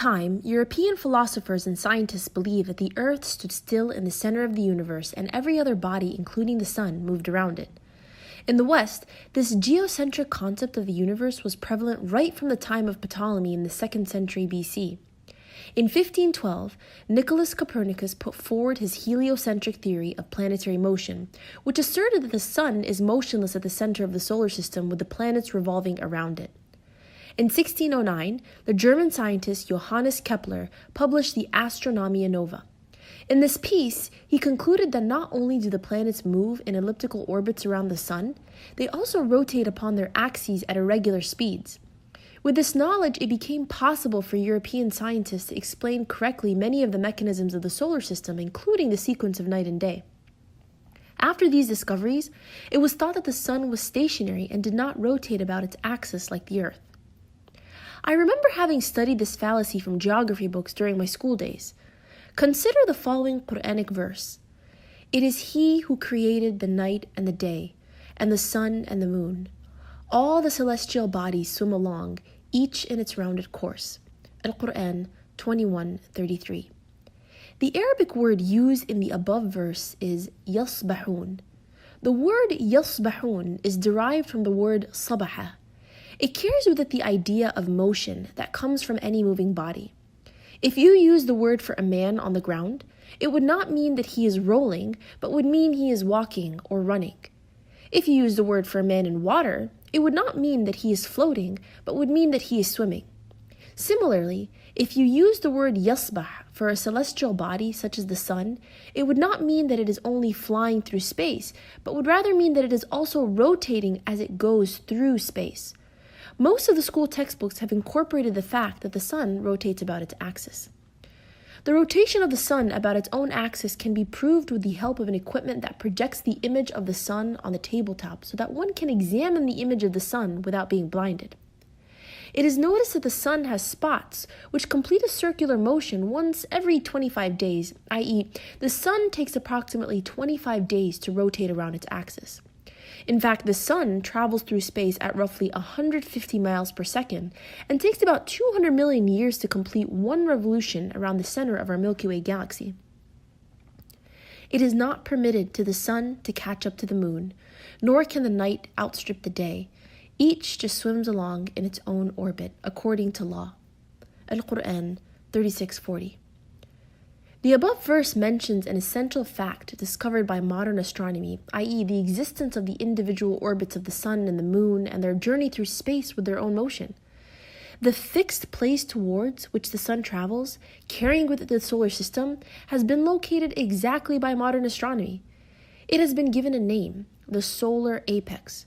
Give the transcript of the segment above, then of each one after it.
time, European philosophers and scientists believed that the Earth stood still in the center of the universe and every other body, including the sun, moved around it. In the West, this geocentric concept of the universe was prevalent right from the time of Ptolemy in the 2nd century BC. In 1512, Nicholas Copernicus put forward his heliocentric theory of planetary motion, which asserted that the sun is motionless at the center of the solar system with the planets revolving around it. In 1609, the German scientist Johannes Keppler published the Astronomia Nova. In this piece, he concluded that not only do the planets move in elliptical orbits around the sun, they also rotate upon their axes at irregular speeds. With this knowledge, it became possible for European scientists to explain correctly many of the mechanisms of the solar system, including the sequence of night and day. After these discoveries, it was thought that the sun was stationary and did not rotate about its axis like the Earth. I remember having studied this fallacy from geography books during my school days. Consider the following Quranic verse. It is He who created the night and the day, and the sun and the moon. All the celestial bodies swim along, each in its rounded course. Al-Quran 21:33. The Arabic word used in the above verse is yasbahun. The word yasbahun is derived from the word sabaha. It carries with it the idea of motion that comes from any moving body. If you use the word for a man on the ground, it would not mean that he is rolling, but would mean he is walking or running. If you use the word for a man in water, it would not mean that he is floating, but would mean that he is swimming. Similarly, if you use the word yasbah for a celestial body such as the sun, it would not mean that it is only flying through space, but would rather mean that it is also rotating as it goes through space. Most of the school textbooks have incorporated the fact that the sun rotates about its axis. The rotation of the sun about its own axis can be proved with the help of an equipment that projects the image of the sun on the tabletop so that one can examine the image of the sun without being blinded. It is noticed that the sun has spots which complete a circular motion once every 25 days, i.e., the sun takes approximately 25 days to rotate around its axis. In fact, the sun travels through space at roughly 150 miles per second and takes about 200 million years to complete one revolution around the center of our Milky Way galaxy. It is not permitted to the sun to catch up to the moon, nor can the night outstrip the day. Each just swims along in its own orbit, according to law. Al-Quran 36:40. The above verse mentions an essential fact discovered by modern astronomy, i.e., the existence of the individual orbits of the sun and the moon and their journey through space with their own motion. The fixed place towards which the sun travels, carrying with it the solar system, has been located exactly by modern astronomy. It has been given a name, the solar apex.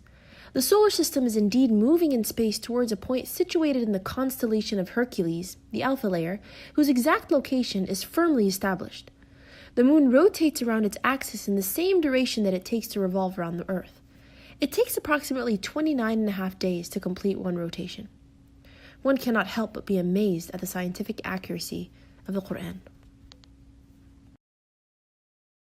The solar system is indeed moving in space towards a point situated in the constellation of Hercules, the Alpha layer, whose exact location is firmly established. The moon rotates around its axis in the same duration that it takes to revolve around the Earth. It takes approximately 29.5 days to complete one rotation. One cannot help but be amazed at the scientific accuracy of the Quran.